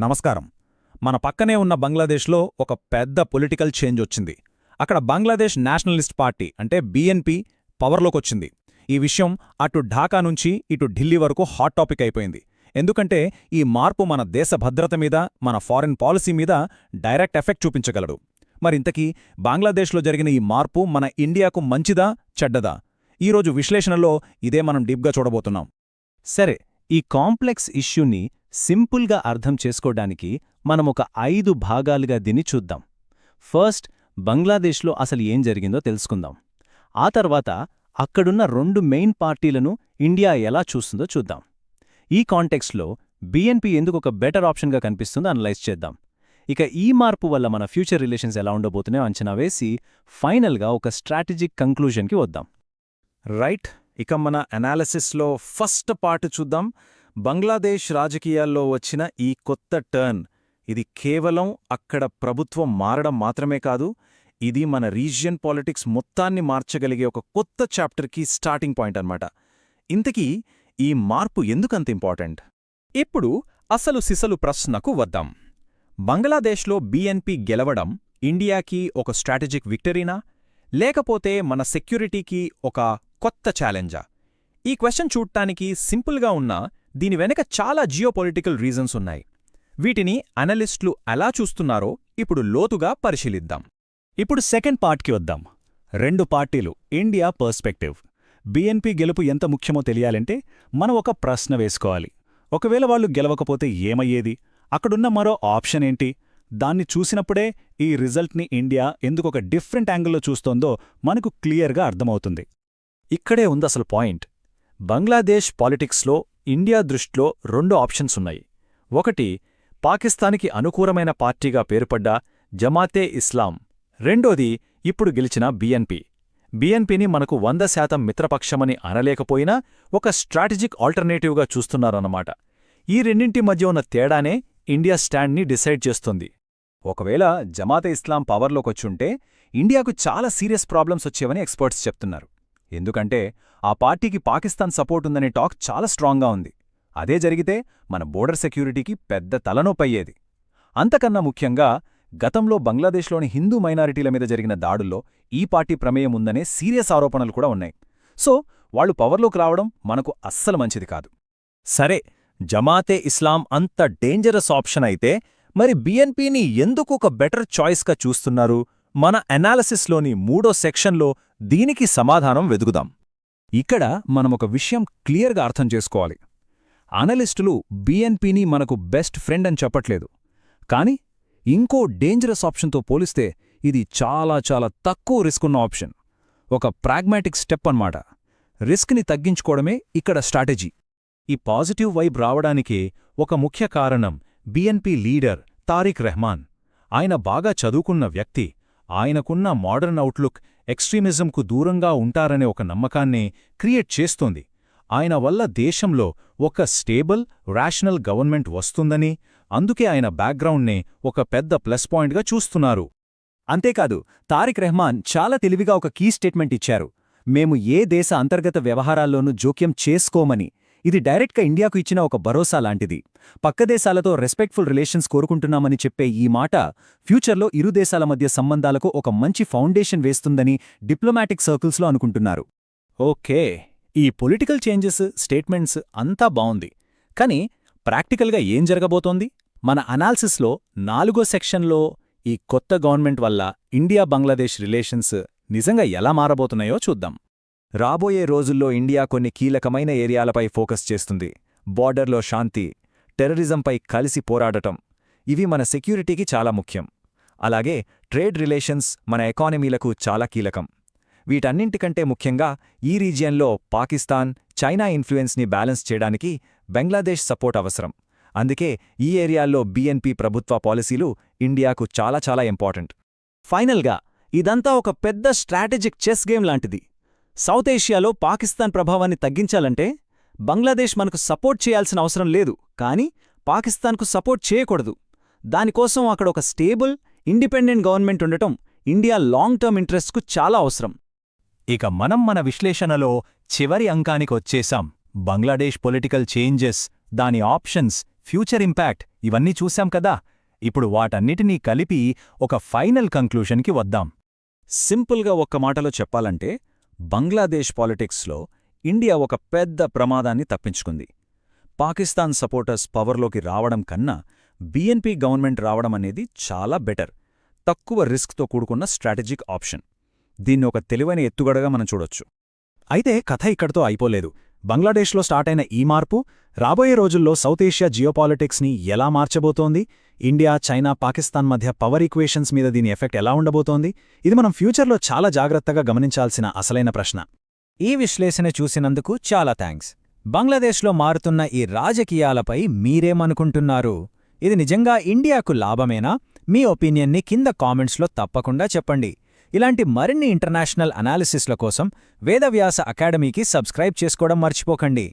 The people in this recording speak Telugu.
నమస్కారం. మన పక్కనే ఉన్న బంగ్లాదేశ్లో ఒక పెద్ద పొలిటికల్ చేంజ్ వచ్చింది. అక్కడ బంగ్లాదేశ్ నేషనలిస్ట్ పార్టీ అంటే బీఎన్పీ పవర్లోకొచ్చింది. ఈ విషయం అటు ఢాకా నుంచి ఇటు ఢిల్లీ వరకు హాట్ టాపిక్ అయిపోయింది. ఎందుకంటే ఈ మార్పు మన దేశ భద్రత మీద, మన ఫారిన్ పాలసీ మీద డైరెక్ట్ ఎఫెక్ట్ చూపించగలడు. మరింతకీ బంగ్లాదేశ్లో జరిగిన ఈ మార్పు మన ఇండియాకు మంచిదా చెడ్డదా? ఈరోజు విశ్లేషణలో ఇదే మనం డీప్గా చూడబోతున్నాం. సరే, ఈ కాంప్లెక్స్ ఇష్యూని సింపుల్గా అర్థం చేసుకోడానికి మనమొక 5 భాగాలుగా దీన్ని చూద్దాం. ఫస్ట్, బంగ్లాదేశ్లో అసలు ఏం జరిగిందో తెలుసుకుందాం. ఆ తర్వాత అక్కడున్న 2 మెయిన్ పార్టీలను ఇండియా ఎలా చూస్తుందో చూద్దాం. ఈ కాంటెక్స్ట్లో బీఎన్పీ ఎందుకు ఒక బెటర్ ఆప్షన్గా కనిపిస్తుందో అనలైజ్ చేద్దాం. ఇక ఈ మార్పు వల్ల మన ఫ్యూచర్ రిలేషన్స్ ఎలా ఉండబోతున్నాయో అంచనా వేసి ఫైనల్గా ఒక స్ట్రాటజిక్ కంక్లూజన్కి వద్దాం. రైట్, ఇక మన అనాలిసిస్లో ఫస్ట్ పార్ట్ చూద్దాం. బంగ్లాదేశ్ రాజకీయాల్లో వచ్చిన ఈ కొత్త టర్న్. ఇది కేవలం అక్కడ ప్రభుత్వం మారడం మాత్రమే కాదు, ఇది మన రీజియన్ పాలిటిక్స్ మొత్తాన్ని మార్చగలిగే ఒక కొత్త చాప్టర్కి స్టార్టింగ్ పాయింట్ అన్నమాట. ఇంతకీ ఈ మార్పు ఎందుకంత ఇంపార్టెంట్? ఇప్పుడు అసలు సిసలు ప్రశ్నకు వద్దాం. బంగ్లాదేశ్లో బీఎన్పీ గెలవడం ఇండియాకి ఒక స్ట్రాటజిక్ విక్టరీనా, లేకపోతే మన సెక్యూరిటీకి ఒక కొత్త ఛాలెంజా? ఈ క్వశ్చన్ చూడ్డానికి సింపుల్గా ఉన్నా దీని వెనక చాలా జియోపొలిటికల్ రీజన్స్ ఉన్నాయి. వీటిని అనలిస్టులు ఎలా చూస్తున్నారో ఇప్పుడు లోతుగా పరిశీలిద్దాం. ఇప్పుడు సెకండ్ పార్ట్కి వద్దాం. 2 పార్టీలు, ఇండియా పర్స్పెక్టివ్. బీఎన్పీ గెలుపు ఎంత ముఖ్యమో తెలియాలంటే మనం ఒక ప్రశ్న వేసుకోవాలి. ఒకవేళ వాళ్ళు గెలవకపోతే ఏమయ్యేది? అక్కడున్న మరో ఆప్షన్ ఏంటి? దాన్ని చూసినప్పుడే ఈ రిజల్ట్ని ఇండియా ఎందుకొక డిఫరెంట్ యాంగిల్లో చూస్తోందో మనకు క్లియర్గా అర్థమవుతుంది. ఇక్కడే ఉందసలు పాయింట్. బంగ్లాదేశ్ పాలిటిక్స్లో ఇండియా దృష్టిలో 2 ఆప్షన్స్ ఉన్నాయి. ఒకటి, పాకిస్తాన్కి అనుకూలమైన పార్టీగా పేరుపడ్డ జమాతే ఇస్లాం. రెండోది, ఇప్పుడు గెలిచిన బీఎన్పీ. బీఎన్పీని మనకు 100% మిత్రపక్షమని అనలేకపోయినా ఒక స్ట్రాటజిక్ ఆల్టర్నేటివ్గా చూస్తున్నారన్నమాట. ఈ రెండింటి మధ్య ఉన్న తేడానే ఇండియా స్టాండ్ని డిసైడ్ చేస్తుంది. ఒకవేళ జమాతే ఇస్లాం పవర్లోకొచ్చుంటే ఇండియాకు చాలా సీరియస్ ప్రాబ్లమ్స్ వచ్చేవని ఎక్స్పర్ట్స్ చెప్తున్నారు. ఎందుకంటే ఆ పార్టీకి పాకిస్తాన్ సపోర్ట్ ఉందనే టాక్ చాలా స్ట్రాంగ్గా ఉంది. అదే జరిగితే మన బోర్డర్ సెక్యూరిటీకి పెద్ద తలనొప్పయ్యేది. అంతకన్నా ముఖ్యంగా గతంలో బంగ్లాదేశ్లోని హిందూ మైనారిటీల మీద జరిగిన దాడుల్లో ఈ పార్టీ ప్రమేయం ఉందనే సీరియస్ ఆరోపణలు కూడా ఉన్నాయి. సో వాళ్లు పవర్లోకి రావడం మనకు అస్సలు మంచిది కాదు. సరే, జమాతే ఇస్లాం అంత డేంజరస్ ఆప్షన్ అయితే మరి బీఎన్పీని ఎందుకు ఒక బెటర్ చాయిస్గా చూస్తున్నారు? మన అనాలిసిస్లోని 3వ సెక్షన్లో దీనికి సమాధానం వెదుకుదాం. ఇక్కడ మనమొక విషయం క్లియర్గా అర్థం చేసుకోవాలి. అనలిస్టులు బీఎన్పీని మనకు బెస్ట్ ఫ్రెండ్ అని చెప్పట్లేదు. కానీ ఇంకో డేంజరస్ ఆప్షన్తో పోలిస్తే ఇది చాలా చాలా తక్కువ రిస్క్ ఉన్న ఆప్షన్. ఒక ప్రాగ్మాటిక్ స్టెప్ అన్నమాట. రిస్క్ని తగ్గించుకోవడమే ఇక్కడ స్ట్రాటజీ. ఈ పాజిటివ్ వైబ్ రావడానికే ఒక ముఖ్య కారణం బీఎన్పీ లీడర్ తారిక్ రెహమాన్. ఆయన బాగా చదువుకున్న వ్యక్తి. ఆయనకున్న మోడర్న్ అవుట్లుక్ ఎక్స్ట్రీమిజంకు దూరంగా ఉంటారనే ఒక నమ్మకాన్నే క్రియేట్ చేస్తోంది. ఆయన వల్ల దేశంలో ఒక స్టేబుల్, రేషనల్ గవర్నమెంట్ వస్తుందని, అందుకే ఆయన బ్యాక్గ్రౌండ్నే ఒక పెద్ద ప్లస్ పాయింట్గా చూస్తున్నారు. అంతేకాదు, తారిక్ రెహమాన్ చాలా తెలివిగా ఒక కీ స్టేట్మెంట్ ఇచ్చారు. మేము ఏ దేశ అంతర్గత వ్యవహారాల్లోనూ జోక్యం చేసుకోమని. ఇది డైరెక్ట్గా ఇండియాకు ఇచ్చిన ఒక భరోసా లాంటిది. పక్క దేశాలతో రెస్పెక్ట్ఫుల్ రిలేషన్స్ కోరుకుంటున్నామని చెప్పే ఈ మాట ఫ్యూచర్లో ఇరు దేశాల మధ్య సంబంధాలకు ఒక మంచి ఫౌండేషన్ వేస్తుందని డిప్లొమాటిక్ సర్కిల్స్లో అనుకుంటున్నారు. ఓకే, ఈ పొలిటికల్ చేంజెస్, స్టేట్మెంట్స్ అంతా బావుంది. కానీ ప్రాక్టికల్గా ఏం జరగబోతోంది? మన అనాలిసిస్లో 4వ సెక్షన్లో ఈ కొత్త గవర్నమెంట్ వల్ల ఇండియా బంగ్లాదేశ్ రిలేషన్స్ నిజంగా ఎలా మారబోతున్నాయో చూద్దాం. రాబోయే రోజుల్లో ఇండియా కొన్ని కీలకమైన ఏరియాలపై ఫోకస్ చేస్తుంది. బార్డర్లో శాంతి, టెర్రరిజంపై కలిసి పోరాడటం, ఇవి మన సెక్యూరిటీకి చాలా ముఖ్యం. అలాగే ట్రేడ్ రిలేషన్స్ మన ఎకానమీలకు చాలా కీలకం. వీటన్నింటికంటే ముఖ్యంగా ఈ రీజియన్లో పాకిస్తాన్, చైనా ఇన్ఫ్లుయెన్స్ని బ్యాలెన్స్ చేయడానికి బంగ్లాదేశ్ సపోర్ట్ అవసరం. అందుకే ఈ ఏరియాల్లో బీఎన్పీ ప్రభుత్వ పాలసీలు ఇండియాకు చాలా చాలా ఇంపార్టెంట్. ఫైనల్గా ఇదంతా ఒక పెద్ద స్ట్రాటజిక్ చెస్ గేమ్ లాంటిది. సౌత్ ఏషియాలో పాకిస్తాన్ ప్రభావాన్ని తగ్గించాలంటే బంగ్లాదేశ్ మనకు సపోర్ట్ చేయాల్సిన అవసరం లేదు, కానీ పాకిస్తాన్కు సపోర్ట్ చేయకూడదు. దానికోసం అక్కడ ఒక స్టేబుల్, ఇండిపెండెంట్ గవర్నమెంట్ ఉండటం ఇండియా లాంగ్ టర్మ్ ఇంట్రెస్ట్కు చాలా అవసరం. ఇక మనం మన విశ్లేషణలో చివరి అంకానికొచ్చేశాం. బంగ్లాదేశ్ పొలిటికల్ చేంజెస్, దాని ఆప్షన్స్, ఫ్యూచర్ ఇంపాక్ట్ ఇవన్నీ చూశాం కదా ఇప్పుడు వాటన్నిటినీ కలిపి ఒక ఫైనల్ కంక్లూషన్కి వద్దాం. సింపుల్గా ఒక్క మాటలో చెప్పాలంటే బంగ్లాదేశ్ పాలిటిక్స్లో ఇండియా ఒక పెద్ద ప్రమాదాన్ని తప్పించుకుంది. పాకిస్తాన్ సపోర్టర్స్ పవర్లోకి రావడం కన్నా బీఎన్పీ గవర్నమెంట్ రావడం అనేది చాలా బెటర్, తక్కువ రిస్క్తో కూడుకున్న స్ట్రాటజిక్ ఆప్షన్. దీన్ని ఒక తెలివైన ఎత్తుగడగా మనం చూడొచ్చు. అయితే కథ ఇక్కడితో అయిపోలేదు. బంగ్లాదేశ్లో స్టార్ట్ అయిన ఈ మార్పు రాబోయే రోజుల్లో సౌత్ ఏషియా జియోపాలిటిక్స్ని ఎలా మార్చబోతోంది, ఇండియా, చైనా, పాకిస్తాన్ మధ్య పవర్ ఈక్వేషన్స్ మీద దీని ఎఫెక్ట్ ఎలా ఉండబోతోంది, ఇది మనం ఫ్యూచర్లో చాలా జాగ్రత్తగా గమనించాల్సిన అసలైన ప్రశ్న. ఈ విశ్లేషణ చూసినందుకు చాలా థ్యాంక్స్. బంగ్లాదేశ్లో మారుతున్న ఈ రాజకీయాలపై మీరేమనుకుంటున్నారు? ఇది నిజంగా ఇండియాకు లాభమేనా? మీ ఒపీనియన్ని కింద కామెంట్స్లో తప్పకుండా చెప్పండి. ఇలాంటి మరిన్ని ఇంటర్నేషనల్ అనాలిసిస్ల కోసం వేదవ్యాస అకాడమీకి సబ్స్క్రైబ్ చేసుకోవడం మర్చిపోకండి.